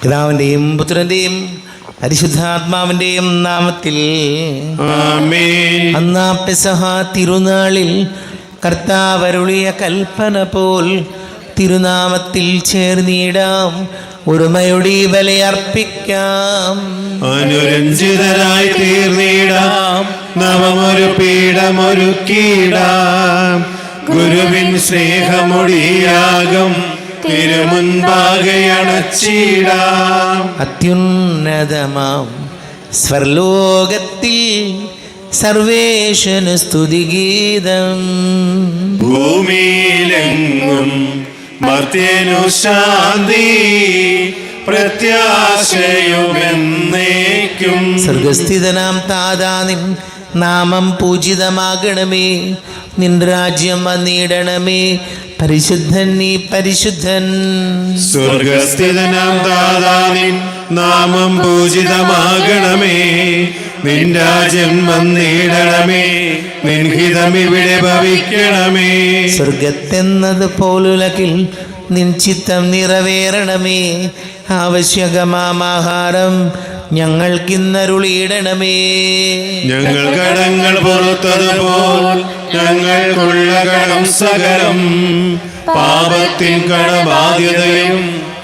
പിതാവിൻ്റെയും പുത്രൻ്റെയും പരിശുദ്ധാത്മാവിൻ്റെയും നാമത്തിൽ ആമേൻ. അന്നാ പെസഹ തിരുനാളിൽ കർത്താവ് അരുളിയ കൽപ്പന പോൽ തിരുനാമത്തിൽ ചേർന്നിടാം, ഒരുമയുടെ ബലിയർപ്പിക്കാം. അനുരഞ്ജിതരായി തീർന്നിടാം, നവമൊരു പീഠമൊരുക്കിടാം. ഗുരുവിൻ സ്നേഹമൊടിയാകം തിരുമുൻപാകെ അണച്ചിടാം. അത്യുന്നതമാം സ്വർലോകത്തിൽ സർവേശന് സ്തുതിഗീതം. ഭൂമിയിലെങ്ങും മർത്യനു ശാന്തി, പ്രത്യാശയുമെന്നേക്കും. സ്വർഗസ്ഥിതനാം താതാ നിൻ നാമം പൂജിതമാകണമേ, നിൻ രാജ്യം വന്നിടണമേ, പരിശുദ്ധൻ നീ പരിശുദ്ധൻ. സ്വർഗസ്ഥിതനാം താതാനിൻ നാമം പൂജിതമാകണമേ, നിൻ രാജ്യം വന്നിടണമേ, നിൻ ഹിതം ഇവിടെ ഭവിക്കണമേ. സ്വർഗത്തെന്നത് പോലുലകിൽ നിൻ ചിത്തം നിറവേറണമേ, ആവശ്യകമാഹാരം ഞങ്ങൾക്കിന്നരുളിയിടണമേ. ഞങ്ങൾ കടങ്ങൾ പുറത്തതുപോൽ ഞങ്ങൾക്കുള്ള കടം സകലം, പാപത്തിൻ കടബാധ്യതയും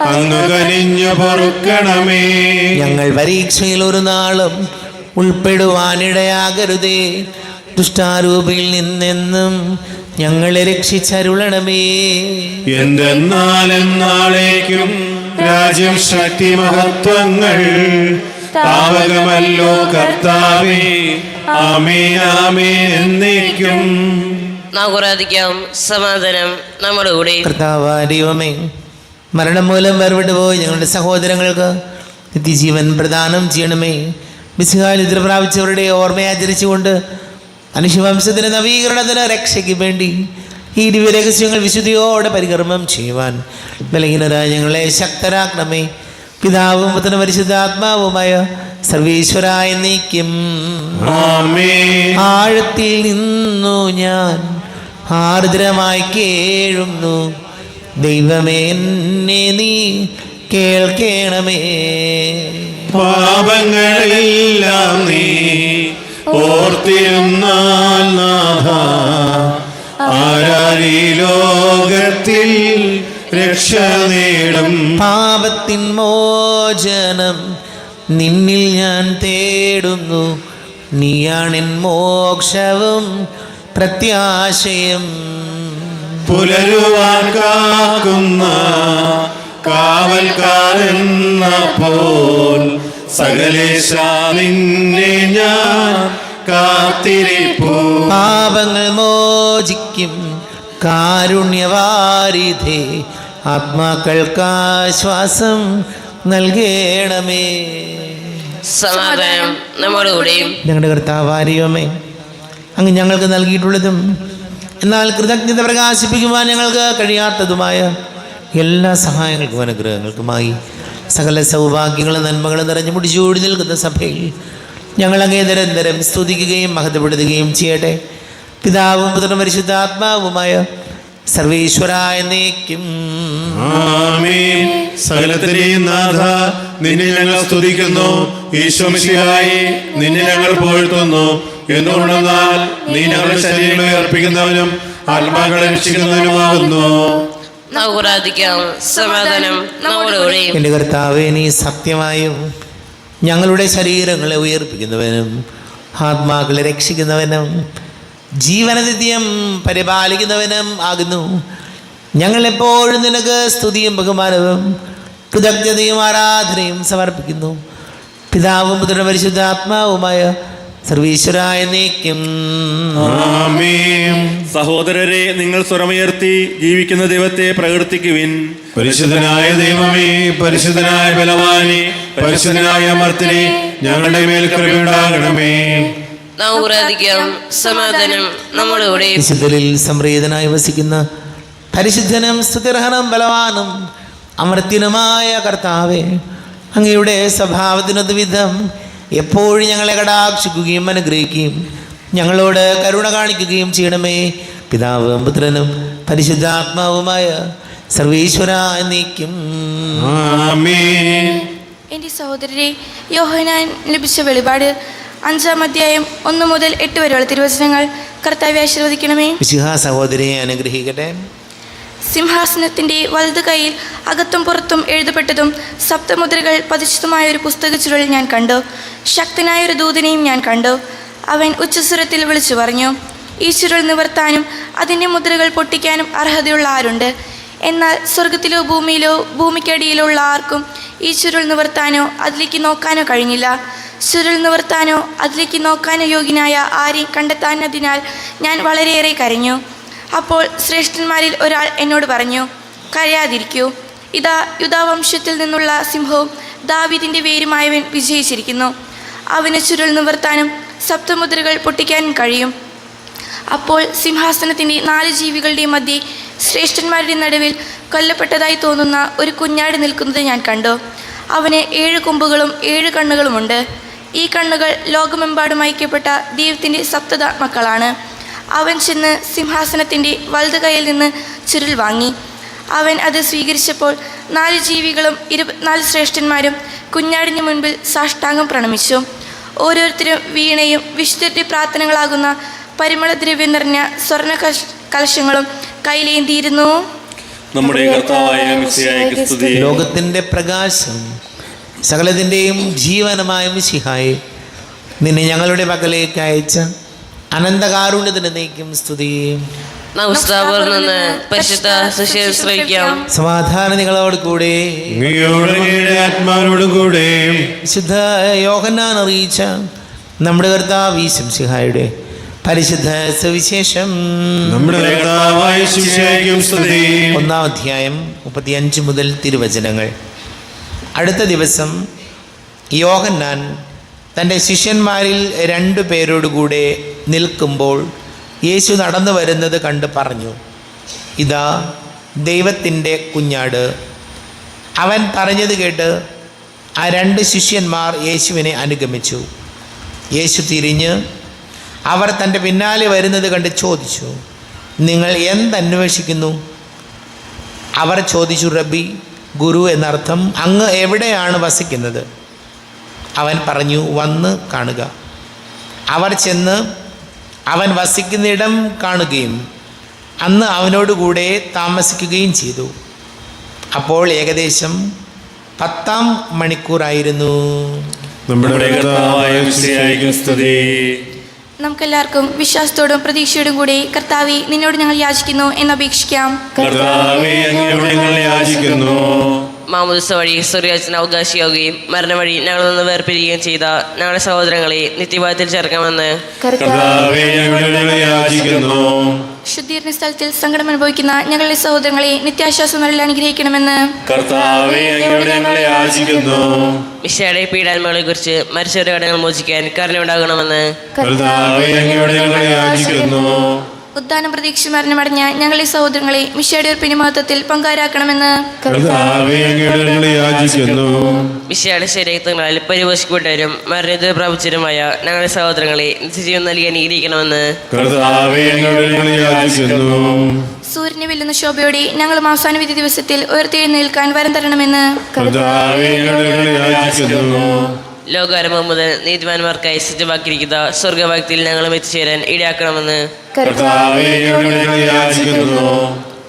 അങ്ങ് കനിഞ്ഞു പൊറുക്കണമേ. ഞങ്ങൾ പരീക്ഷയിൽ ഒരു നാളും ഉൾപ്പെടുവാനിടയാകരുതേ, ദുഷ്ടാരൂപിയിൽ നിന്നെന്നും ഞങ്ങളെ രക്ഷിച്ചരുളണമേ. എന്തെന്നാലെന്നാളേക്കും രാജ്യം ശക്തി മഹത്വങ്ങൾ താവകമല്ലോ കർത്താവേ. ആമേൻ ആമേൻ എന്നേക്കും. നാം സമാധാനം നമ്മുടെ കൂടെ. കർത്താവായ ദൈവമേ, മരണം മൂലം വേർപെട്ടുപോയി ഞങ്ങളുടെ സഹോദരങ്ങൾക്ക് നിത്യജീവൻ പ്രദാനം ചെയ്യണമേ. മിശിഹായിൽ നിദ്ര പ്രാപിച്ചവരുടെ ഓർമ്മയാചരിച്ചുകൊണ്ട് മനുഷ്യവംശത്തിന് നവീകരണത്തിന് രക്ഷയ്ക്ക് വേണ്ടി ഈ ദിവ്യരഹസ്യങ്ങൾ വിശുദ്ധിയോടെ പരികർമ്മം ചെയ്യുവാൻ ബലഹീനരായ ഞങ്ങളെ ശക്തരാക്കണമേ. പിതാവും പുത്രനും പരിശുദ്ധാത്മാവുമായ സർവീശ്വരായ നീക്കും. ആമേൻ. ആഴത്തിൽ നിന്നു ഞാൻ ആർദ്രമായി കേഴുന്നു, ദൈവമേ എന്നെ നീ കേൾക്കണമേ. പാപങ്ങളെല്ലാം നീ ഓർത്തിരുന്നാൽ നാഥ, ആരാരീ ലോകത്തിൽ രക്ഷ നേടും. പാപത്തിൻ മോചനം നിന്നിൽ ഞാൻ തേടുന്നു, നീയാണെൻ മോക്ഷവും പ്രത്യാശയും. പുലരുവാൻ കാക്കുന്ന കാവൽക്കാരെന്ന പോൽ സകലേശ നിന്നെ ഞാൻ കാത്തിരിപ്പൂ. പാപങ്ങൾ മോചിക്കും കാരുണ്യവാരിധേ, ആത്മാക്കൾക്കാശ്വാസം നൽകണമേ. സമാധാനം നമ്മുടെ കൂടെ. ഞങ്ങളുടെ കർത്താവാരിയമേ, അങ്ങ് ഞങ്ങൾക്ക് നൽകിയിട്ടുള്ളതും എന്നാൽ കൃതജ്ഞത പ്രകാശിപ്പിക്കുവാൻ ഞങ്ങൾക്ക് കഴിയാത്തതുമായ എല്ലാ സഹായങ്ങൾക്കും അനുഗ്രഹങ്ങൾക്കുമായി സകല സൗഭാഗ്യങ്ങളും നന്മകളും നിറഞ്ഞു മുടിച്ചൂടി നിൽക്കുന്ന സഭയിൽ ഞങ്ങൾ അങ്ങേ നിരന്തരം സ്തുതിക്കുകയും മഹത്വപ്പെടുത്തുകയും ചെയ്യട്ടെ. പിതാവും പുത്രനും പരിശുദ്ധാത്മാവുമായ സർവേശ്വരായ എന്നേക്കും. ആമേൻ. സകലത്തിന്റെയും നാഥ, നിന്നെ ഞങ്ങൾ സ്തുതിക്കുന്നു. ഈശോ മിശിഹായേ, നിന്നെ ഞങ്ങൾ പുകഴ്ത്തുന്നു. എന്തുകൊണ്ടെന്നാൽ നീ ഞങ്ങളുടെ ശരീരങ്ങളെ അർപ്പിക്കുന്നവനും ആത്മാക്കളെ രക്ഷിക്കുന്നവനുമാകുന്നു. സമാധാനം നമ്മുടെ കൂടെ. എൻ്റെ കർത്താവേ, നീ സത്യമായും ഞങ്ങളുടെ ശരീരങ്ങളെ ഉയർപ്പിക്കുന്നവനും ആത്മാക്കളെ രക്ഷിക്കുന്നവനും ജീവനനിത്യം പരിപാലിക്കുന്നവനും ആകുന്നു. ഞങ്ങളെപ്പോഴും നിനക്ക് സ്തുതിയും ബഹുമാനവും കൃതജ്ഞതയും ആരാധനയും സമർപ്പിക്കുന്നു. പിതാവും പുത്രനും പരിശുദ്ധാത്മാവുമായ സർവീശ്വരായ എന്നേക്കും. ആമേൻ. സഹോദരരെ, നിങ്ങൾ സ്വരമുയർത്തി ജീവിക്കുന്ന ദൈവത്തെ പ്രകീർത്തിക്കുവിൻ. പരിശുദ്ധനായ ദൈവമേ, പരിശുദ്ധനായ ബലവാനേ, പരിശുദ്ധനായ അമർത്തിനെ, ഞങ്ങളുടെ മേൽ കൃപയുണ്ടാകണമേ. സമാധാനം നമ്മുടെ കൂടെ. വിശുദ്ധരിൽ സംപ്രീതനായി വസിക്കുന്ന പരിശുദ്ധനും സ്തുതിർഹനും ബലവാനും അമർത്യനുമായ കർത്താവേ, അങ്ങയുടെ സ്വഭാവത്തിനൊത്ത വിധം എപ്പോഴും ഞങ്ങളെ കടാക്ഷിക്കുകയും അനുഗ്രഹിക്കുകയും ഞങ്ങളോട് കരുണ കാണിക്കുകയും ചെയ്യണമേ. പിതാവും പുത്രനും പരിശുദ്ധാത്മാവുമായ സർവീശ്വര എന്നേക്കും. ആമേൻ. എൻ്റെ സഹോദരരെ, യോഹന്നാൻ ലഭിച്ച വെളിപാട് 5-ാം അധ്യായം 1 മുതൽ 8 വരെയുള്ള തിരുവചനങ്ങൾ കർത്താവെ ആശീർവദിക്കണമേ. മിശിഹാ സഹോദരിയെ അനുഗ്രഹിക്കട്ടെ. സിംഹാസനത്തിൻ്റെ വലതു കൈയിൽ അകത്തും പുറത്തും എഴുതപ്പെട്ടതും സപ്തമുദ്രകൾ പതിച്ചതുമായ ഒരു പുസ്തക ചുരുൾ ഞാൻ കണ്ടു. ശക്തനായ ഒരു ദൂതനെയും ഞാൻ കണ്ടു. അവൻ ഉച്ചസ്വരത്തിൽ വിളിച്ചു പറഞ്ഞു, ഈ ചുരുൾ നിവർത്താനും അതിൻ്റെ മുദ്രകൾ പൊട്ടിക്കാനും അർഹതയുള്ള ആരുണ്ട്? എന്നാൽ സ്വർഗത്തിലോ ഭൂമിയിലോ ഭൂമിക്കടിയിലോ ഉള്ള ആർക്കും ഈ ചുരുൾ നിവർത്താനോ അതിലേക്ക് നോക്കാനോ കഴിഞ്ഞില്ല. ചുരുൾ നിവർത്താനോ അതിലേക്ക് നോക്കാനോ യോഗ്യനായ ആരെയും കണ്ടെത്താനതിനാൽ ഞാൻ വളരെയേറെ കരഞ്ഞു. അപ്പോൾ ശ്രേഷ്ഠന്മാരിൽ ഒരാൾ എന്നോട് പറഞ്ഞു, കരയാതിരിക്കൂ, ഇതാ യൂദാവംശത്തിൽ നിന്നുള്ള സിംഹവും ദാവീദിൻ്റെ വേരുമായവൻ വിജയിച്ചിരിക്കുന്നു. അവന് ചുരുൾ നിവർത്താനും സപ്തമുദ്രകൾ പൊട്ടിക്കാനും കഴിയും. അപ്പോൾ സിംഹാസനത്തിൻ്റെ 4 ജീവികളുടെയും മധ്യേ ശ്രേഷ്ഠന്മാരുടെ നടുവിൽ കൊല്ലപ്പെട്ടതായി തോന്നുന്ന ഒരു കുഞ്ഞാട് നിൽക്കുന്നത് ഞാൻ കണ്ടു. അവന് 7 കൊമ്പുകളും 7 കണ്ണുകളുമുണ്ട്. ഈ കണ്ണുകൾ ലോകമെമ്പാടും ഐക്യപ്പെട്ട ദൈവത്തിൻ്റെ സപ്തദാത്മാക്കളാണ്. അവൻ ചെന്ന് സിംഹാസനത്തിൻ്റെ വലതു കൈയിൽ നിന്ന് ചുരുൾ വാങ്ങി. അവൻ അത് സ്വീകരിച്ചപ്പോൾ 4 ജീവികളും 24 ശ്രേഷ്ഠന്മാരും കുഞ്ഞാടിന് മുൻപിൽ സാഷ്ടാംഗം പ്രണമിച്ചു. ഓരോരുത്തരും വീണയും വിശുദ്ധരുടെ പ്രാർത്ഥനകളാകുന്ന പരിമളദ്രവ്യം നിറഞ്ഞ സ്വർണ്ണ കലശങ്ങളും കയ്യിലേന്തിയിരുന്നു. നമ്മുടെ കർത്താവായ മിശിഹായ്ക്ക് സ്തുതി. ലോകത്തിൻ്റെ പ്രകാശം സകലത്തിൻ്റെയും ജീവനമായ മിശിഹായെ, നിന്നെ ഞങ്ങളുടെ പക്കലേക്ക് അയച്ച അനന്തകാരുണ്യത്തിന് നീക്കും സ്തുതി. നിന്ന് പരിശുദ്ധ സുവിശേഷം ശ്രവിക്കാം. സമാധാനം നിങ്ങളോട് കൂടെ. ആത്മാവിനോടും കൂടെ. വിശുദ്ധ യോഹന്നാൻ അറിയിച്ച നമ്മുടെ കർത്താവ് മിശിഹായുടെ പരിശുദ്ധ സുവിശേഷം. നമ്മുടെ കർത്താവായ മിശിഹായ്ക്കും സ്തുതി. 1-ാം അധ്യായം 35 മുതൽ തിരുവചനങ്ങൾ. അടുത്ത ദിവസം യോഹന്നാൻ തൻ്റെ ശിഷ്യന്മാരിൽ 2 പേരോടുകൂടെ നിൽക്കുമ്പോൾ യേശു നടന്നു വരുന്നത് കണ്ട് പറഞ്ഞു, ഇതാ ദൈവത്തിൻ്റെ കുഞ്ഞാട്. അവൻ പറഞ്ഞത് കേട്ട് ആ 2 ശിഷ്യന്മാർ യേശുവിനെ അനുഗമിച്ചു. യേശു തിരിഞ്ഞ് അവർ തൻ്റെ പിന്നാലെ വരുന്നത് കണ്ട് ചോദിച്ചു, നിങ്ങൾ എന്തന്വേഷിക്കുന്നു? അവർ ചോദിച്ചു, റബ്ബി, ഗുരു എന്നർത്ഥം, അങ്ങ് എവിടെയാണ് വസിക്കുന്നത്? അവൻ പറഞ്ഞു, വന്ന് കാണുക. അവർ ചെന്ന് അവൻ വസിക്കുന്നിടം കാണുകയും അന്ന് അവനോടുകൂടെ താമസിക്കുകയും ചെയ്തു. അപ്പോൾ ഏകദേശം 10-ാം മണിക്കൂറായിരുന്നു. നമ്മുടെ കർത്താവായ മിശിഹായ്ക്കും സ്തുതി. നമുക്കെല്ലാവർക്കും വിശ്വാസത്തോടും പ്രതീക്ഷയോടും കൂടി കർത്താവേ, നിന്നോട് ഞങ്ങൾ യാചിക്കുന്നു എന്നപേക്ഷിക്കാം. കർത്താവേ, അങ്ങയോട് ഞങ്ങൾ യാചിക്കുന്നു. മാമോദിസ വഴി സ്വർഗ്ഗരാജ്യത്തിന് അവകാശിയാവുകയും മരണം വഴി ഞങ്ങളിൽ നിന്ന് വേർപിരിയുകയും ചെയ്ത ഞങ്ങളുടെ സഹോദരങ്ങളെ നിത്യഭാഗത്തിൽ ചേർക്കാമെന്ന് കർത്താവേ, അങ്ങയോട് ഞങ്ങൾ യാചിക്കുന്നു. ശുദ്ധീകരണ സ്ഥലത്തിൽ സങ്കടം അനുഭവിക്കുന്ന ഞങ്ങളുടെ സഹോദരങ്ങളെ നിത്യാശ്വാസം നൽകി അനുഗ്രഹിക്കണമെന്ന് കർത്താവേ, അങ്ങയോട് ഞങ്ങൾ യാചിക്കുന്നു. മിശിഹായുടെ പീഡാത്മകളെ കുറിച്ച് മരിച്ചവരുടെ കടങ്ങൾ മോചിക്കാൻ കരുണയുണ്ടാകണമെന്ന് കർത്താവേ, അങ്ങയോട് ഞങ്ങൾ യാചിക്കുന്നു. ഉദ്ധാനം പ്രതീക്ഷ മരണമടഞ്ഞ ഞങ്ങളുടെ സഹോദരങ്ങളെ മിശിഹായുടെ മഹത്വത്തിൽ പങ്കാരാക്കണമെന്ന് കർത്താവേ, അങ്ങയോട് ഞങ്ങൾ യാചിക്കുന്നു. മിശിഹായുടെ ശരീരങ്ങളിൽ പരിപോഷിക്കപ്പെട്ടവരും മരണത്തെ പ്രാപിച്ചവരുമായ ഞങ്ങളുടെ സഹോദരങ്ങളെ നിത്യജീവൻ നൽകി അനുഗ്രഹിക്കണമെന്ന് കർത്താവേ, അങ്ങയോട് ഞങ്ങൾ യാചിക്കുന്നു. സൂര്യനെ വെല്ലുന്ന ശോഭയോടെ ഞങ്ങളും അവസാന വിധി ദിവസത്തിൽ ഉയർത്തെഴുന്നേൽക്കാൻ വരം തരണമെന്ന് കർത്താവേ, അങ്ങയോട് ഞങ്ങൾ യാചിക്കുന്നു. ലോകാരംഭം മുതൽ നീതിമാന്മാർക്കായി സജ്ജമാക്കിയിരിക്കുന്ന സ്വർഗഭാഗ്യത്തിൽ ഞങ്ങളും എത്തിച്ചേരാൻ ഇടയാക്കണമെന്ന് കർത്താവേ, അങ്ങയോട് ഞങ്ങൾ യാചിക്കുന്നു.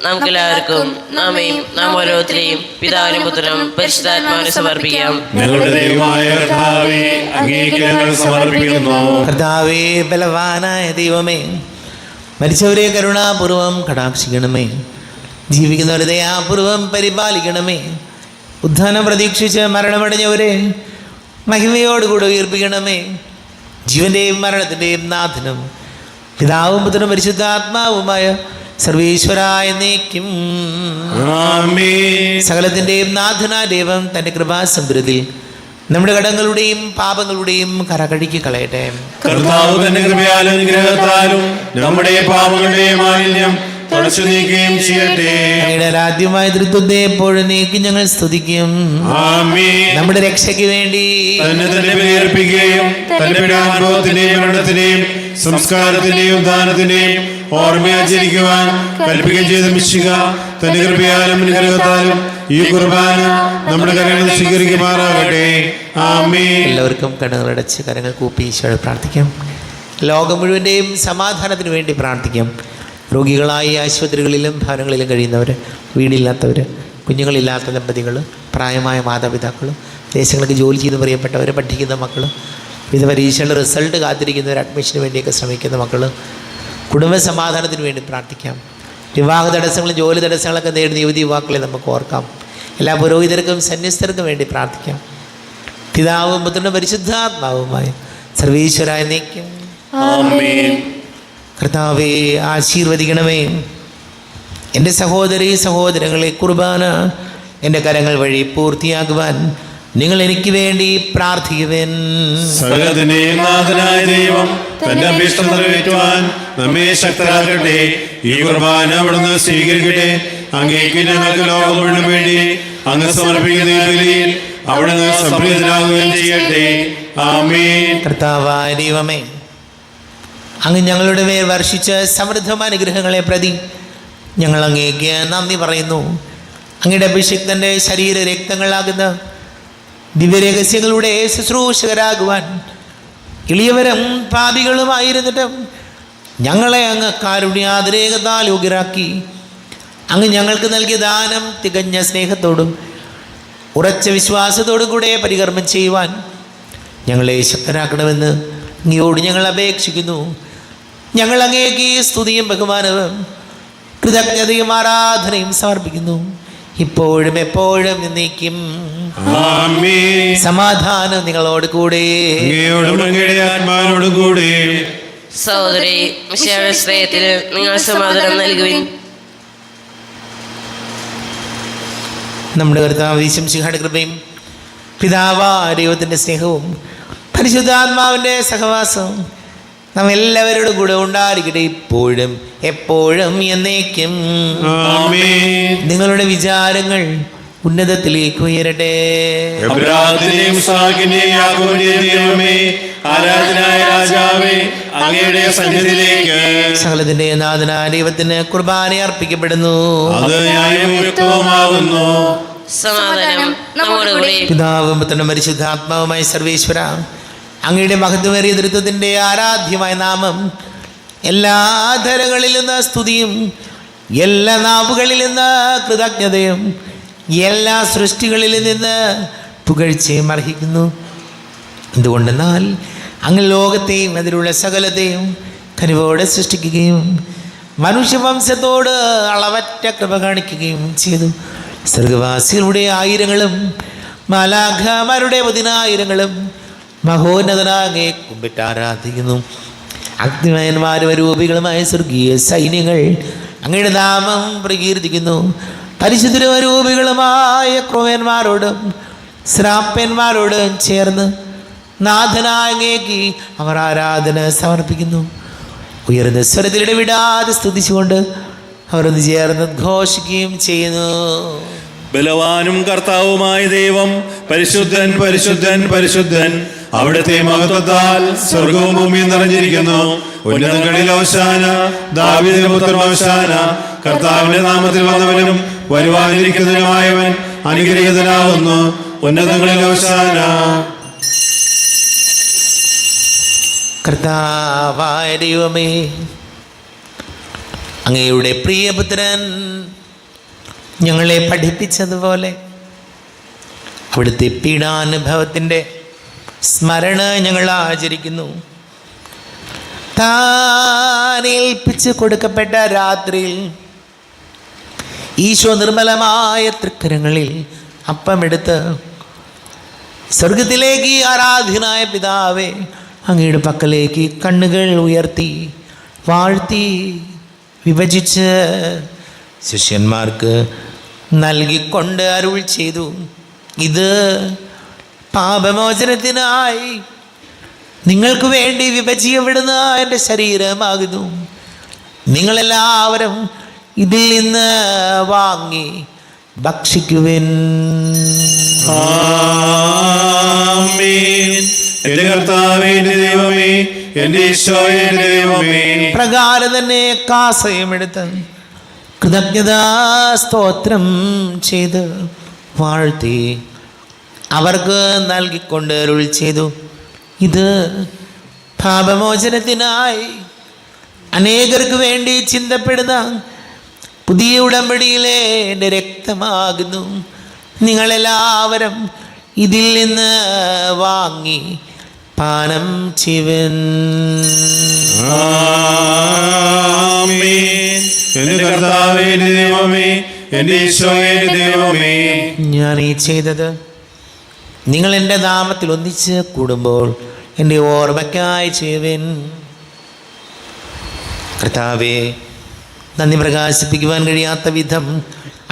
നമുക്കെല്ലാവർക്കും നാമേയും നാം ഓരോരുത്തരെയും പിതാവിനും പുത്രനും പരിശുദ്ധാത്മാവിനും സമർപ്പിക്കാം. ഞങ്ങളുടെ ദൈവമായ കർത്താവേ, അങ്ങേക്ക് ഞങ്ങൾ സമർപ്പിക്കുന്നു. കർത്താവേ, ബലവാനായ ദൈവമേ, മരിച്ചവരെ കരുണാപൂർവം കടാക്ഷിക്കണമേ. ജീവിക്കുന്നവരെ ദയാപൂർവം പരിപാലിക്കണമേ. ഉദ്ധാനം പ്രതീക്ഷിച്ച് മരണമടഞ്ഞവരെ മഹിമയോടുകൂടെ ഉയർപ്പിക്കണമേ. ജീവന്റെയും മരണത്തിൻ്റെയും നാഥനും പിതാവും പുത്രനും പരിശുദ്ധാത്മാവുമായ സർവീശ്വരായ എന്നേക്കും ആമേൻ. സകലത്തിൻ്റെയും നാഥനായ ദൈവം തൻ്റെ കൃപാസമൃദ്ധിയിൽ നമ്മുടെ കടങ്ങളുടെയും പാപങ്ങളുടെയും കറകഴുകി കളയട്ടെ. കർത്താവ് തന്റെ കൃപയാലും അനുഗ്രഹത്താലും നമ്മുടെ പാപങ്ങളുടെ മാലിന്യം തുടച്ചു നീക്കുകയും ചെയ്യട്ടെ. അങ്ങയുടെ രാജ്യമായ തൃത്വത്തെ എപ്പോഴും നീക്കി ഞങ്ങൾ സ്തുതിക്കും. ആമേൻ. നമ്മുടെ രക്ഷയ്ക്ക് വേണ്ടി തന്നെ ബലിയർപ്പിക്കുകയും തന്റെ പീഡാനുഭവത്തിന്റെയും മരണത്തിന്റെയും സംസ്കാരത്തിന്റെയും ദാനത്തിന്റെയും ഓർമ്മയാചരിക്കുവാൻ കൽപ്പിക്കുകയും ചെയ്ത മിശിഹ തന്റെ കൃപയാലും അനുഗ്രഹത്താലും ഈ കുർബാന നമ്മുടെ കരങ്ങളിൽ സ്വീകരിക്കുമാറാകട്ടെ. ആമേൻ. എല്ലാവർക്കും കണ്ണുകളടച്ച് കരങ്ങൾ കൂപ്പി ഈശോയോട് പ്രാർത്ഥിക്കാം. ലോകം മുഴുവൻ്റെയും സമാധാനത്തിന് വേണ്ടി പ്രാർത്ഥിക്കാം. രോഗികളായി ആശുപത്രികളിലും ഭവനങ്ങളിലും കഴിയുന്നവർ, വീടില്ലാത്തവർ, കുഞ്ഞുങ്ങളില്ലാത്ത ദമ്പതികൾ, പ്രായമായ മാതാപിതാക്കൾ, ദേശങ്ങൾക്ക് ജോലി ചെയ്ത് പ്രിയപ്പെട്ടവർ, പഠിക്കുന്ന മക്കൾ, വിവിധ പരീക്ഷകളുടെ റിസൾട്ട് കാത്തിരിക്കുന്നവർ, അഡ്മിഷന് വേണ്ടിയൊക്കെ ശ്രമിക്കുന്ന മക്കൾ, കുടുംബ സമാധാനത്തിന് വേണ്ടി പ്രാർത്ഥിക്കാം. വിവാഹ തടസ്സങ്ങളും ജോലി തടസ്സങ്ങളൊക്കെ നേടുന്ന യുവതി യുവാക്കളെ നമുക്ക് ഓർക്കാം. എല്ലാ പുരോഹിതർക്കും സന്യസ്തർക്കും വേണ്ടി പ്രാർത്ഥിക്കാം. പിതാവും പുത്രനും പരിശുദ്ധാത്മാവുമായ സർവീശ്വരായ നീക്കും. ആമേൻ. കർത്താവേ, ആശീർവദിക്കണമേ. എൻ്റെ സഹോദരീ സഹോദരങ്ങളെ, കുർബാന എൻ്റെ കരങ്ങൾ വഴി പൂർത്തിയാക്കുവാൻ നിങ്ങൾ എനിക്ക് വേണ്ടി പ്രാർത്ഥിക്കുവേൻ. സകലത്തിന്റെയും നാഥനായ ദൈവം തന്റെ അഭീഷ്ടം നിറവേറ്റുവാൻ നമ്മെ ശക്തരാക്കട്ടെ. ഈ കുർബാന അവിടുന്ന് സ്വീകരിക്കട്ടെ. അങ്ങേക്ക് ഞങ്ങൾക്ക് ലോകം മുഴുവൻ വേണ്ടി അങ്ങ് സമർപ്പിക്കുന്ന ഈ ബലിയിൽ അവിടുന്ന് സംപ്രീതനാകുകയും ചെയ്യട്ടെ. ആമേൻ. കർത്താവായ ദൈവമേ, അങ്ങ് ഞങ്ങളുടെ മേൽ വർഷിച്ച സമൃദ്ധമായ അനുഗ്രഹങ്ങളെ പ്രതി ഞങ്ങൾ അങ്ങേക്ക് നന്ദി പറയുന്നു. അങ്ങയുടെ അഭിഷിക്തൻ്റെ ശരീര രക്തങ്ങളാകുന്ന ദിവ്യരഹസ്യങ്ങളുടെ ശുശ്രൂഷകരാകുവാൻ എളിയവരും പാപികളുമായിരുന്നിട്ടും ഞങ്ങളെ അങ്ങ് കാരുണ്യാതിരേകത്താൽ യോഗ്യരാക്കി. അങ്ങ് ഞങ്ങൾക്ക് നൽകിയ ദാനം തികഞ്ഞ സ്നേഹത്തോടും ഉറച്ച വിശ്വാസത്തോടും കൂടെ പരികർമ്മം ചെയ്യുവാൻ ഞങ്ങളെ ശക്തരാക്കണമെന്ന് അങ്ങയോട് ഞങ്ങൾ അപേക്ഷിക്കുന്നു. ഞങ്ങൾ അങ്ങേക്ക് സ്തുതിയും ബഹുമാനവും കൃതജ്ഞതയും ആരാധനയും സമർപ്പിക്കുന്നു, ഇപ്പോഴും എപ്പോഴും എന്നേക്കും. ആമേൻ. സമാധാനം നിങ്ങളോട് കൂടെ. അങ്ങയോടും അങ്ങയുടെ ആത്മാവിനോടും കൂടെ. സഹോദരി, മിശിഹായുടെ സ്നേഹത്തിൽ നിങ്ങൾ സമാധാനം നൽകുവിൻ. നമ്മുടെ കർത്താവ് ഈശോമിശിഹായുടെ കൃപയും പിതാവായ ദൈവത്തിൻ്റെ സ്നേഹവും പരിശുദ്ധാത്മാവിൻ്റെ സഹവാസവും നാം എല്ലാവരോടും കൂടെ ഉണ്ടായിരിക്കട്ടെ, ഇപ്പോഴും എപ്പോഴും എന്നേക്കും. ആമേൻ. നിങ്ങളുടെ വിചാരങ്ങൾ ഉന്നതത്തിലേക്ക് ഉയരട്ടെ. എബ്രാഹിമിന്റെയും ഇസ്ഹാക്കിന്റെയും യാക്കോബിന്റെയും ദൈവമേ, ആരാധനായ രാജാവേ, അങ്ങയുടെ സന്നിധിയിലേക്ക് സകലത്തിന്റെ നാഥനായ ദൈവത്തിന് കുർബാന അർപ്പിക്കപ്പെടുന്നു. അത് ന്യായവും യുക്തവുമാകുന്നു. സമാധാനം നമ്മോടുകൂടി. പിതാവും പുത്രനും പരിശുദ്ധാത്മാവുമായ സർവേശ്വര, അങ്ങയുടെ മഹത്വമേറിയ ദൃത്വത്തിൻ്റെ ആരാധ്യമായ നാമം എല്ലാ ധരകളിൽ നിന്ന് സ്തുതിയും എല്ലാ നാവുകളിൽ നിന്ന് കൃതജ്ഞതയും എല്ലാ സൃഷ്ടികളിൽ നിന്ന് പുകഴ്ചയും അർഹിക്കുന്നു. എന്തുകൊണ്ടെന്നാൽ അങ്ങ് ലോകത്തെയും അതിലുള്ള സകലത്തെയും കനിവോടെ സൃഷ്ടിക്കുകയും മനുഷ്യവംശത്തോട് അളവറ്റ കൃപ കാണിക്കുകയും ചെയ്തു. സ്വർഗവാസികളുടെ ആയിരങ്ങളും മാലാഖമാരുടെ 10,000 മഹോന്നതനാകെ കുമ്പിട്ട് ആരാധിക്കുന്നു. അഗ്നിമയന്മാരും രൂപികളുമായ സ്വർഗീയ സൈന്യങ്ങൾ അങ്ങയുടെ നാമം പ്രകീർത്തിക്കുന്നു. പരിശുദ്ധരൂപികളുമായ ക്രൂവന്മാരോടും ശ്രാപ്പന്മാരോടും ചേർന്ന് നാഥനായ അങ്ങേക്ക് അവർ ആരാധന സമർപ്പിക്കുന്നു. ഉയർന്ന സ്വരത്തിൽ ഇടവിടാതെ സ്തുതിച്ചുകൊണ്ട് അവർ ഒന്ന് ചേർന്ന് ഘോഷിക്കുകയും ചെയ്യുന്നു. ബലവാനും കർത്താവുമായ ദൈവം പരിശുദ്ധൻ പരിശുദ്ധൻ പരിശുദ്ധൻ, അവിടുത്തെ മഹത്വത്താൽ സ്വർഗവും ഭൂമിയും നിറഞ്ഞിരിക്കുന്നു. ഉന്നതങ്ങളിൽ ഹോശാന, ദാവീദിന്റെ പുത്രൻ ഹോശാന. കർത്താവിന്റെ നാമത്തിൽ വന്നവനും വരുവാനിരിക്കുന്നവനുമായവൻ അനുഗ്രഹീതനാകുന്നു. ഉന്നതങ്ങളിൽ ഹോശാന. കർത്താവായ ദൈവമേ, അങ്ങയുടെ പ്രിയപുത്രൻ ഞങ്ങളെ പഠിപ്പിച്ചതുപോലെ അവിടുത്തെ പീഡാനുഭവത്തിൻ്റെ സ്മരണ ഞങ്ങൾ ആചരിക്കുന്നു. താൻ ഏൽപ്പിച്ച് കൊടുക്കപ്പെട്ട രാത്രിയിൽ ഈശോ നിർമ്മലമായ തൃക്കരങ്ങളിൽ അപ്പമെടുത്ത് സ്വർഗത്തിലേക്ക് ആരാധ്യനായ പിതാവേ, അങ്ങയുടെ പക്കലേക്ക് കണ്ണുകൾ ഉയർത്തി വാഴ്ത്തി വിഭജിച്ച് ശിഷ്യന്മാർക്ക് നൽകിക്കൊണ്ട് അരുൾ ചെയ്തു, ഇത് പാപമോചനത്തിനായി നിങ്ങൾക്ക് വേണ്ടി വിഭജിക്കപ്പെടുന്ന എൻ്റെ ശരീരമാകുന്നു. നിങ്ങളെല്ലാവരും ഇതിൽ നിന്ന് വാങ്ങി ഭക്ഷിക്കുവിൻ. ആമേൻ. എന്റെ കർത്താവേ, എന്റെ ദൈവമേ, എന്റെ ഈശോയെ എന്റെ ദൈവമേ. പ്രകാരം തന്നെ കാസയുമെടുത്ത് കൃതജ്ഞതാ സ്തോത്രം ചെയ്ത് വാഴ്ത്തി അവർക്ക് നൽകിക്കൊണ്ട് അരുൾ ചെയ്തു, ഇത് പാപമോചനത്തിനായി അനേകർക്ക് വേണ്ടി ചിന്തപ്പെടുന്ന പുതിയ ഉടമ്പടിയിലെ എൻ്റെ രക്തമാകുന്നു. നിങ്ങളെല്ലാവരും ഇതിൽ നിന്ന് വാങ്ങി പാനം ചെയ്യുവിൻ. ആമേൻ. എന്റെ കർത്താവേ എന്റെ ദൈവമേ, എന്റെ ഈശോയെ എന്റെ ദൈവമേ. ഞാൻ ഈ ചെയ്തത് നിങ്ങൾ എൻ്റെ നാമത്തിൽ ഒന്നിച്ച് കൂടുമ്പോൾ എൻ്റെ ഓർമ്മയ്ക്കായി ചെയ്യുവിൻ. കർത്താവേ, നന്ദി പ്രകാശിപ്പിക്കുവാൻ കഴിയാത്ത വിധം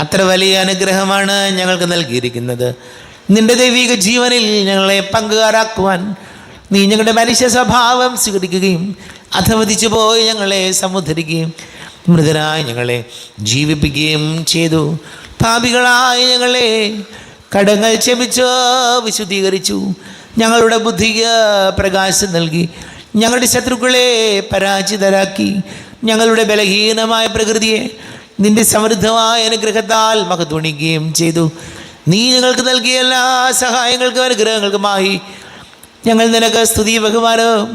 അത്ര വലിയ അനുഗ്രഹമാണ് ഞങ്ങൾക്ക് നൽകിയിരിക്കുന്നത്. നിന്റെ ദൈവിക ജീവനിൽ ഞങ്ങളെ പങ്കുകാരാക്കുവാൻ നീ ഞങ്ങളുടെ മനുഷ്യ സ്വഭാവം സ്വീകരിക്കുകയും അധമതിച്ചു പോയി ഞങ്ങളെ സമുദ്ധരിക്കുകയും മൃതരായി ഞങ്ങളെ ജീവിപ്പിക്കുകയും ചെയ്തു. പാപികളായ ഞങ്ങളെ കടങ്ങൾ ക്ഷമിച്ച് വിശുദ്ധീകരിച്ചു. ഞങ്ങളുടെ ബുദ്ധിക്ക് പ്രകാശം നൽകി ഞങ്ങളുടെ ശത്രുക്കളെ പരാജിതരാക്കി. ഞങ്ങളുടെ ബലഹീനമായ പ്രകൃതിയെ നിന്റെ സമൃദ്ധമായ അനുഗ്രഹത്താൽ മഹത്വണിക്കുകയും ചെയ്തു. നീ ഞങ്ങൾക്ക് നൽകിയ എല്ലാ സഹായങ്ങൾക്കും അനുഗ്രഹങ്ങൾക്കുമായി ഞങ്ങൾ നിനക്ക് സ്തുതി ബഹുമാനവും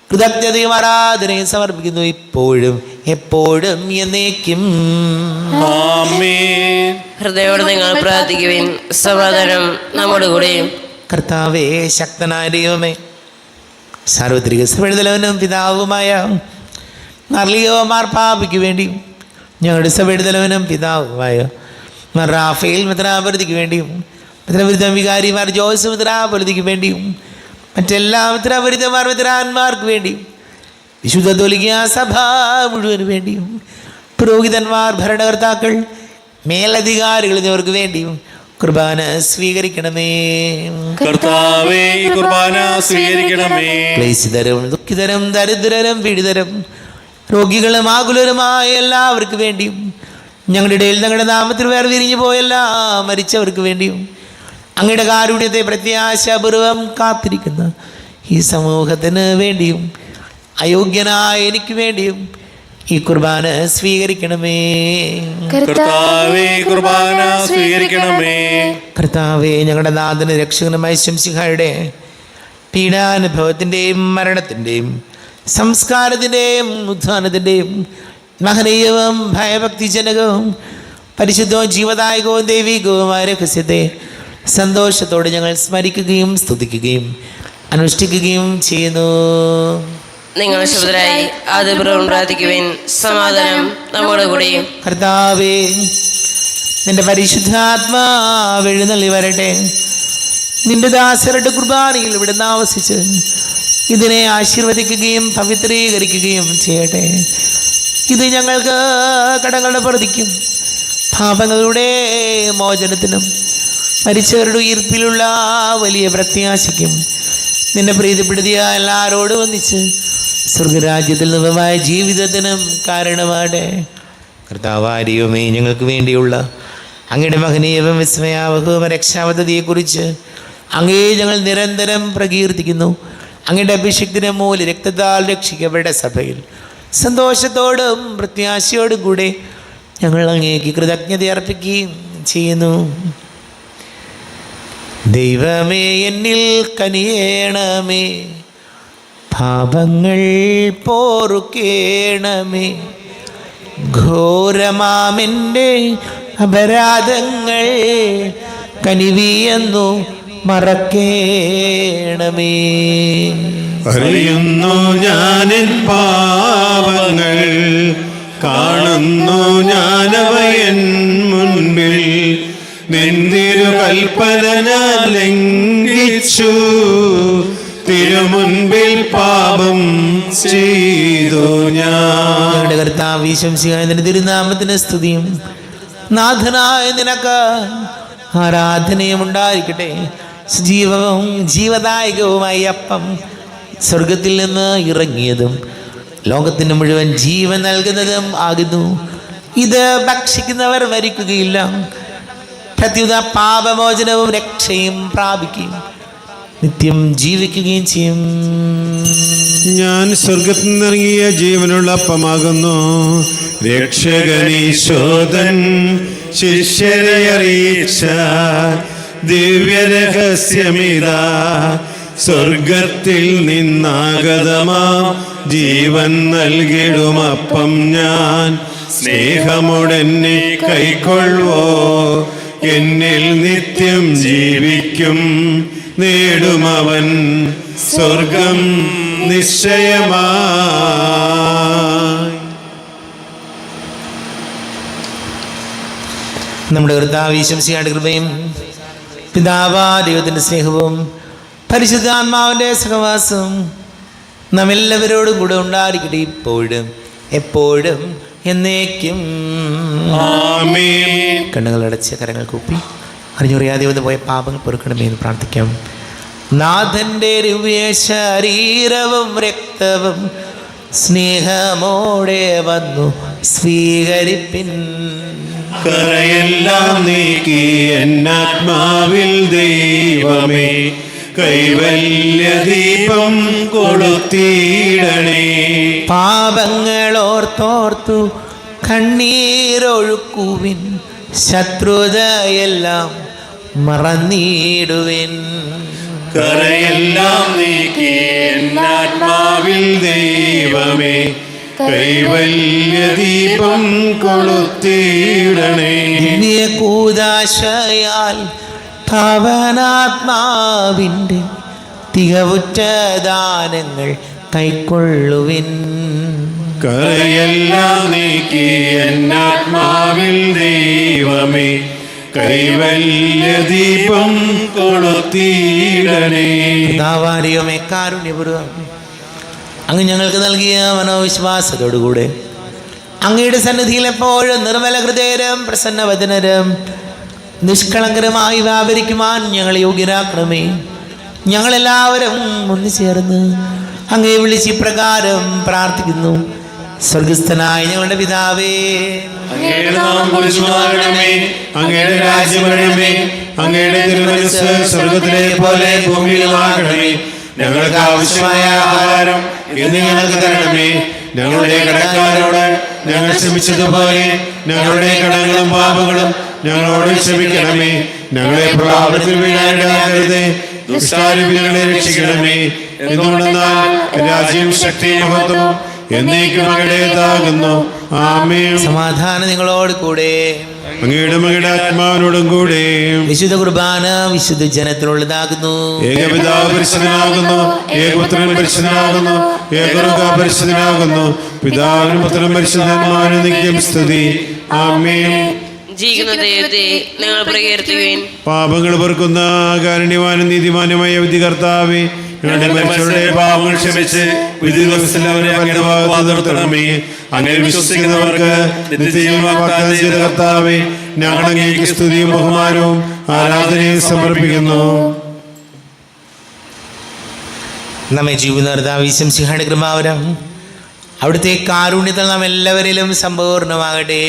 കൃതജ്ഞതയും ആരാധനയും സമർപ്പിക്കുന്നു, ഇപ്പോഴും എപ്പോഴും എന്നേക്കും. ആമേൻ. ഹൃദയോടെ നിങ്ങൾ പ്രാർത്ഥിക്കുവിൻ. സമാധാനം നമ്മുടെ കൂടെയും. കർത്താവേ, ശക്തനായ ദൈവമേ, സാർവത്രിക സഭയുടെ പിതാവുമായ മർലിയോ മാർപ്പാപ്പയ്ക്ക് വേണ്ടിയും ഞങ്ങളുടെ സഭയുടെ തലവനും പിതാവുമായ റാഫേൽ മിത്രാപൊലിക്ക് വേണ്ടിയും മിത്രവിരുദ്ധം വികാരിമാർ ജോസ് മിത്രാപൊലിക്ക് വേണ്ടിയും മറ്റെല്ലാ മിത്രാപൊലിതമാർ മിത്രാന്മാർക്ക് വേണ്ടിയും വിശുദ്ധ കത്തോലിക്കാ സഭ മുഴുവന് വേണ്ടിയും പുരോഹിതന്മാർ, ഭരണകർത്താക്കൾ, മേലധികാരികൾ എന്നിവർക്ക് വേണ്ടിയും കുർബാന സ്വീകരിക്കണമേ. കർത്താവേ, ഈ കുർബാന സ്വീകരിക്കണമേ. ക്ലേശിതരും ദുഃഖിതരും ദരിദ്രരും പീഡിതരും രോഗികളും ആകുലരുമായ എല്ലാവർക്കും വേണ്ടിയും ഞങ്ങളുടെ ഇടയിൽ ഞങ്ങളുടെ നാമത്തിൽ വേർതിരിഞ്ഞു പോയെല്ലാ മരിച്ചവർക്ക് വേണ്ടിയും അങ്ങയുടെ കാരുണ്യത്തെ പ്രത്യാശാപൂർവം കാത്തിരിക്കുന്ന ഈ സമൂഹത്തിന് വേണ്ടിയും അയോഗ്യനായ എനിക്ക് വേണ്ടിയും ഈ കുർബാന സ്വീകരിക്കണമേ. കർത്താവേ, കുർബാന സ്വീകരിക്കണമേ. കർത്താവേ, ഞങ്ങളുടെ നാഥന് രക്ഷകനുമായ ശംസിഹായുടെ പീഡാനുഭവത്തിൻ്റെയും മരണത്തിൻ്റെയും സംസ്കാരത്തിൻ്റെയും ഉത്ഥാനത്തിൻ്റെയും മഹനീയവും ഭയഭക്തിജനകവും പരിശുദ്ധവും ജീവദായകവും ദൈവികവുമായ രഹസ്യത്തെ സന്തോഷത്തോടെ ഞങ്ങൾ സ്മരിക്കുകയും സ്തുതിക്കുകയും അനുഷ്ഠിക്കുകയും ചെയ്യുന്നു. നിങ്ങൾ ശുദ്ധരായി ആദ്യപൂർവ്വം പ്രാർത്ഥിക്കുവിൻ. സമാധാനം നമ്മുടെ കൂടെയും. കർത്താവേ, നിന്റെ പരിശുദ്ധാത്മാവ് എഴുന്നള്ളി വരട്ടെ. നിന്റെ ദാസരുടെ കുർബാനയിൽ ഇവിടുന്ന് ആവസിച്ച് ഇതിനെ ആശീർവദിക്കുകയും പവിത്രീകരിക്കുകയും ചെയ്യട്ടെ. ഇത് ഞങ്ങൾക്ക് കടങ്ങളുടെ പ്രതിക്കും പാപങ്ങളുടെ മോചനത്തിനും മരിച്ചവരുടെ ഉയിർപ്പിലുള്ള വലിയ പ്രത്യാശയ്ക്കും നിന്നെ പ്രീതിപ്പെടുത്തിയ എല്ലാവരോടും ഒന്നിച്ച് സ്വർഗരാജ്യത്തിൽ നിന്നുമായ ജീവിതത്തിനും കാരണമാണ്. കർത്താവാരിയുമേ, ഞങ്ങൾക്ക് വേണ്ടിയുള്ള അങ്ങയുടെ മഹനീയവും വിസ്മയാവഹവും രക്ഷാപദ്ധതിയെക്കുറിച്ച് അങ്ങേ ഞങ്ങൾ നിരന്തരം പ്രകീർത്തിക്കുന്നു. അങ്ങയുടെ അഭിഷിക്തന്റെ മൂല രക്തത്താൽ രക്ഷിക്കപ്പെട്ട സഭയിൽ സന്തോഷത്തോടും പ്രത്യാശയോടും കൂടെ ഞങ്ങൾ അങ്ങേക്ക് കൃതജ്ഞത അർപ്പിക്കുകയും ചെയ്യുന്നു. ദൈവമേ, എന്നിൽ കനിയേണമേ, പാപങ്ങൾ പോറുക്കേണമേ, ഘോരമാമെൻ്റെ അപരാധങ്ങൾ കനിവിയെന്നു മറക്കേണമേ. അറിയുന്നു ഞാനെൻ പാപങ്ങൾ, കാണുന്നു ഞാനവയൻ മുൻപിൽ, നിന്തിരു കൽപ്പന ഞാൻ ലംഘിച്ചു, തിരുമുൻപിൽ പാപം ചെയ്തു ഞാൻ. ഞങ്ങളുടെ കർത്താവ് ഈശോമിശിഹായ നിന്റെ തിരുനാമത്തിന് സ്തുതിയും നാഥനായ നിനക്ക് ആരാധനയും ഉണ്ടായിരിക്കട്ടെ. സജീവവും ജീവദായകവുമായി അപ്പം സ്വർഗത്തിൽ നിന്ന് ഇറങ്ങിയതും ലോകത്തിന് മുഴുവൻ ജീവൻ നൽകുന്നതും ആകുന്നു. ഇത് ഭക്ഷിക്കുന്നവർ മരിക്കുകയില്ല, പ്രത്യുത പാപമോചനവും രക്ഷയും പ്രാപിക്കും. നിത്യം ജീവിക്കുകയും ചെയ്യും. ഞാൻ സ്വർഗത്തിൽ നിന്നിറങ്ങിയ ജീവനുള്ള അപ്പമാകുന്നു. രക്ഷകനീശോദൻ ശിഷ്യരെ അറിയിച്ച ദിവ്യരഹസ്യമിതാ, സ്വർഗത്തിൽ നിന്നാഗതമാ ജീവൻ നൽകിടുമപ്പം ഞാൻ. സ്നേഹമോടെന്നെ കൈക്കൊള്ളുവോ, എന്നിൽ നിത്യം ജീവിക്കും. നേടുമവൻ സ്വർഗം നിശ്ചയമായി. നമ്മുടെ കർത്താവ് ഈശോമിശിഹായുടെ കൃപയും പിതാവാ ദൈവത്തിൻ്റെ സ്നേഹവും പരിശുദ്ധാത്മാവിൻ്റെ സഹവാസവും നമ്മെല്ലാവരോടും കൂടെ ഉണ്ടായിരിക്കട്ടെ, ഇപ്പോഴും എപ്പോഴും എന്നേക്കും. ആമേൻ. കണ്ണുകളടച്ച് കരങ്ങൾ കൂപ്പി അറിഞ്ഞുറിയാതെ വന്ന് പോയ പാപങ്ങൾ പൊറുക്കണമേ എന്ന് പ്രാർത്ഥിക്കാം. നാഥൻ്റെ ദിവ്യ ശരീരവും രക്തവും സ്നേഹമോടെ വന്നു സ്വീകരിപ്പിൻ. കരയെല്ലാം നീക്കി എന്നാത്മാവിൽ ദൈവമേ കൈവല്യദീപം കൊളുത്തിയിടണേ. പാപങ്ങളോർത്തോർത്തു കണ്ണീരൊഴുക്കുവിൻ, ശത്രുതയെല്ലാം മറന്നിടുവിൻ. കരയെല്ലാം നീക്കി എന്നാത്മാവിൽ ദൈവമേ കൈവല്യദീപം കൊളുത്തിയിടണേ. ദിവ്യകൂദാശയാൽ പാവനാത്മാവിൻ്റെ തികവുറ്റ ദാനങ്ങൾ കൈക്കൊള്ളുവിൻ. കരയെല്ലാം നീക്കി എന്നാത്മാവിൽ ദൈവമേ കൈവല്യദീപം കൊളുത്തിയിടണേ. ദൈവമേ കാരുണ്യപൂർവ്വം അങ്ങ് ഞങ്ങൾക്ക് നൽകിയ മനോവിശ്വാസത്തോടുകൂടെ അങ്ങയുടെ സന്നിധിയിൽ എപ്പോഴും നിർമ്മല ഹൃദയരും പ്രസന്നവദനരും നിഷ്കളങ്കരമായി വ്യാപരിക്കുവാൻ ഞങ്ങളെ യോഗ്യരാക്കണമേ. ഞങ്ങളെല്ലാവരും ഒന്നുചേർന്ന് അങ്ങയെ വിളിച്ച് ഇപ്രകാരം പ്രാർത്ഥിക്കുന്നു. സ്വർഗസ്ഥനായ ഞങ്ങളുടെ പിതാവേ, അങ്ങയുടെ നാമം പൂജിതമാകണമേ. അങ്ങയുടെ രാജ്യം വരണമേ. അങ്ങയുടെ തിരുമനസ്സ് സ്വർഗത്തിലെ പോലെ ഭൂമിയിലുമാകണമേ. ഞങ്ങൾക്ക് ആവശ്യമായ ആഹാരം ഇന്ന് ഞങ്ങൾക്ക് തരണമേ. ഞങ്ങളുടെ കടക്കാരോട് ഞങ്ങൾ ക്ഷമിച്ചതുപോലെ ഞങ്ങളുടെ കടങ്ങളും പാപങ്ങളും ഞങ്ങളോട് ക്ഷമിക്കണമേ. ഞങ്ങളെ പ്രലോഭനത്തിൽ വീഴാനിടയാക്കരുതേ, ദുഷ്ടാരൂപിയിൽ ഞങ്ങളെ രക്ഷിക്കണമേ. എന്തുകൊണ്ടെന്നാൽ രാജ്യം ശക്തിയും മഹത്വവും എന്നേക്കും അങ്ങയുടേതാകുന്നു. ആമേൻ. സമാധാനം നിങ്ങളോട് കൂടെ. അങ്ങയുടെ മകളുടെ ആത്മാവിനോടും കൂടെ. വിശുദ്ധ കുർബാന വിശുദ്ധ ജനത്തിനുള്ളതാകുന്നു. ഏകപിതാവ് പരിശുദ്ധനാകുന്നു, ഏകപുത്രൻ പരിശുദ്ധനാകുന്നു, ഏകറുക പരിശുദ്ധനാകുന്നു. പിതാവിനും പുത്രനും പരിശുദ്ധാത്മാവിനും നിത്യം സ്തുതി. ആമേൻ. ജീവിക്കുന്ന ദൈവത്തെ നിങ്ങൾ പ്രകീർത്തിക്കുവിൻ. പാപങ്ങൾ പൊറുക്കുന്ന കാരുണ്യവാനും നീതിമാനുമായ വിധികർത്താവേ, ഞങ്ങളുടെ മനുഷ്യരുടെ പാപങ്ങൾ ക്ഷമിച്ച് വിധി ദിവസത്തിൽ അവരെ അങ്ങയുടെ ഭാഗത്ത് നിർത്തണമേ. അങ്ങനെ വിശ്വസിക്കുന്നവർക്ക് നിത്യജീവൻ വാഗ്ദാനം ചെയ്ത കർത്താവേ, ഞങ്ങൾ അങ്ങേക്ക് സ്തുതിയും ബഹുമാനവും ആരാധനയും സമർപ്പിക്കുന്നു. നമ്മെ ജീവിക്കുന്ന കർത്താവ് ഈശോമിശിഹായുടെ കൃപാവരം അവിടുത്തെ കാരുണ്യത്തിൽ നാം എല്ലാവരിലും സമ്പൂർണ്ണമാകട്ടെ.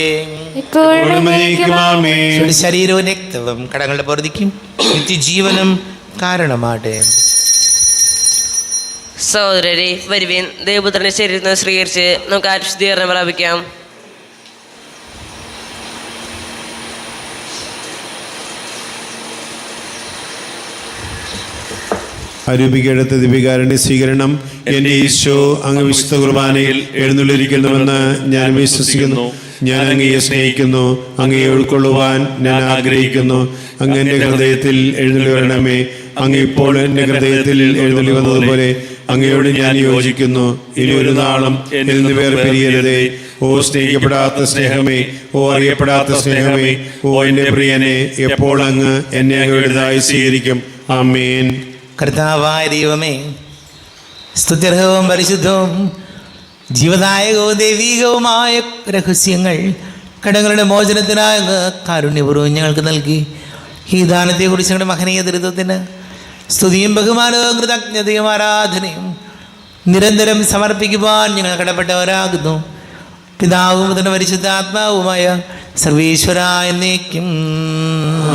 ഇപ്പോഴും എന്നേക്കും ആമേൻ. ശരീരവും രക്തവും കടങ്ങളുടെ പൊറുതിക്കും നിത്യജീവനും കാരണമാകട്ടെ. സഹോദരരെ, വരുവിൻ, ദൈവപുത്രന്റെ ശരീരത്തെ സ്വീകരിച്ച് നമുക്ക് ആത്മശുദ്ധീകരണം പ്രാപിക്കാം. അരൂപിക്കെടുത്ത ദിപികാരന്റെ സ്വീകരണം. എൻ്റെ ഈശോ അങ്ങ് വിശുദ്ധ കുർബാനയിൽ എഴുന്നള്ളിരിക്കുന്നുവെന്ന് ഞാൻ വിശ്വസിക്കുന്നു. ഞാൻ അങ്ങയെ സ്നേഹിക്കുന്നു, അങ്ങയെ ഉൾക്കൊള്ളുവാൻ ഞാൻ ആഗ്രഹിക്കുന്നു. അങ്ങ് എൻ്റെ ഹൃദയത്തിൽ എഴുന്നള്ളി വരണമേ. അങ്ങ് ഇപ്പോൾ എൻ്റെ ഹൃദയത്തിൽ എഴുന്നള്ളി വന്നതുപോലെ അങ്ങയോട് ഞാൻ യോജിക്കുന്നു. ഇനി ഒരു നാളും എന്നിൽ നിന്ന് വേർപിരിയരുതേ. ഓ സ്നേഹിക്കപ്പെടാത്ത സ്നേഹമേ, ഓ അറിയപ്പെടാത്ത സ്നേഹമേ, ഓ എൻ്റെ പ്രിയനെ, എപ്പോൾ അങ്ങ് എന്നെ അങ്ങയുടേതായി സ്വീകരിക്കും. ആമേൻ. കർത്താവായ ദൈവമേ, സ്തുത്യർഹവും പരിശുദ്ധവും ജീവദായകവും ദൈവീകവുമായ രഹസ്യങ്ങൾ കടങ്ങളുടെ മോചനത്തിനായ കാരുണ്യപൂർവ്വം ഞങ്ങൾക്ക് നൽകി. ഈ ദാനത്തെക്കുറിച്ച് ഞങ്ങളുടെ മഹനീയ ദുരിതത്തിന് സ്തുതിയും ബഹുമാനവും കൃതജ്ഞതയും ആരാധനയും നിരന്തരം സമർപ്പിക്കുവാൻ ഞങ്ങൾ കടപ്പെട്ടവരാകുന്നു. പിതാവും മുതൽ പരിശുദ്ധാത്മാവുമായ സർവീശ്വര എന്നേക്കും.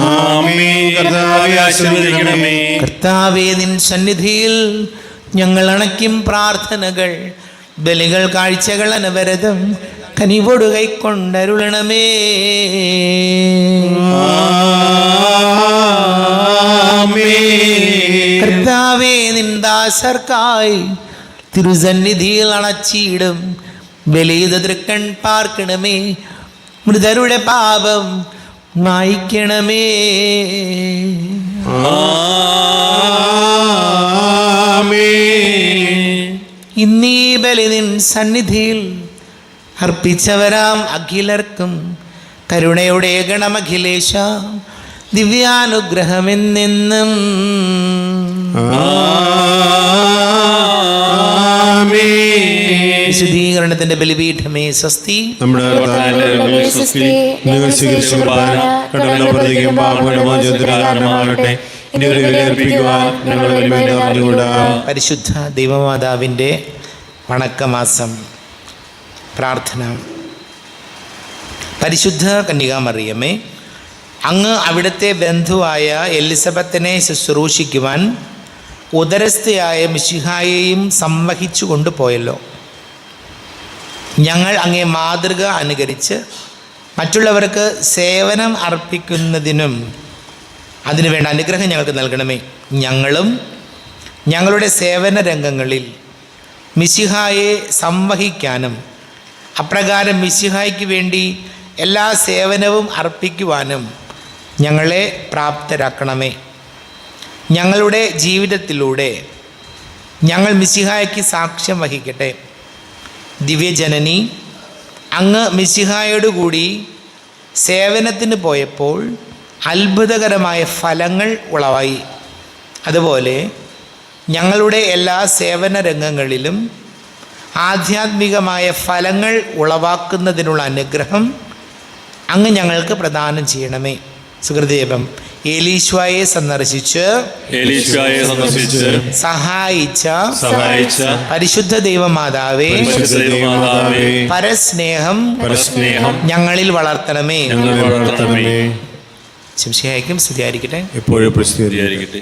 ആമേൻ. കർത്താവേ ആശീർവദിക്കണമേ. കർത്താവേ, നിൻ സന്നിധിയിൽ ഞങ്ങൾ അണയ്ക്കും പ്രാർത്ഥനകൾ, ബലികൾ, കാഴ്ചകൾ അനവരതം കനിവോട് കൈക്കൊണ്ടരുളണമേ. കർത്താവേ, നിൻ ദാസർക്കായി തിരുസന്നിധിയിൽ അണച്ചിടും ബലിത തൃക്കൺ പാർക്കണമേ. മൃതരുടെ പാപം മായ്ക്കണമേ. ഇന്നീ ബലി നിൻ സന്നിധിയിൽ അർപ്പിച്ചവരാം അഖിലർക്കും കരുണയുടെ ഗണമഖിലേശ ദിവ്യാനുഗ്രഹമെന്നെന്നും. വിശുദ്ധീകരണത്തിന്റെ ബലിപീഠമേ സ്വസ്തി. പരിശുദ്ധ ദൈവമാതാവിൻ്റെ വണക്കമാസം പ്രാർത്ഥന. പരിശുദ്ധ കന്യകാമറിയമേ, അങ്ങ് അവിടുത്തെ ബന്ധുവായ എലിസബത്തിനെ ശുശ്രൂഷിക്കുവാൻ ഉദരസ്ഥയായ മിശിഹായെയും സംവഹിച്ചു കൊണ്ടുപോയല്ലോ. ഞങ്ങൾ അങ്ങേ മാതൃക അനുകരിച്ച് മറ്റുള്ളവർക്ക് സേവനം അർപ്പിക്കുന്നതിനും അതിനുവേണ്ട അനുഗ്രഹം ഞങ്ങൾക്ക് നൽകണമേ. ഞങ്ങളും ഞങ്ങളുടെ സേവന രംഗങ്ങളിൽ മിശിഹായെ സംവഹിക്കാനും അപ്രകാരം മിശിഹായ്ക്ക് വേണ്ടി എല്ലാ സേവനവും അർപ്പിക്കുവാനും ഞങ്ങളെ പ്രാപ്തരാക്കണമേ. ഞങ്ങളുടെ ജീവിതത്തിലൂടെ ഞങ്ങൾ മിശിഹായ്ക്ക് സാക്ഷ്യം വഹിക്കട്ടെ. ദിവ്യജനനി, അങ്ങ് മിശിഹായോടുകൂടി സേവനത്തിന് പോയപ്പോൾ അത്ഭുതകരമായ ഫലങ്ങൾ ഉളവായി. അതുപോലെ ഞങ്ങളുടെ എല്ലാ സേവന രംഗങ്ങളിലും ആധ്യാത്മികമായ ഫലങ്ങൾ ഉളവാക്കുന്നതിനുള്ള അനുഗ്രഹം അങ്ങ് ഞങ്ങൾക്ക് പ്രദാനം ചെയ്യണമേ. സുഹൃദേവം, ഏലീശ്വായെ സന്ദർശിച്ച് സഹായിച്ച പരിശുദ്ധ ദൈവമാതാവേ, പരസ്നേഹം ഞങ്ങളിൽ വളർത്തണമേ. ശംശയായിരിക്കും സ്തുതിയായിരിക്കട്ടെ. എപ്പോഴും പ്രസിദ്ധിയായിരിക്കട്ടെ.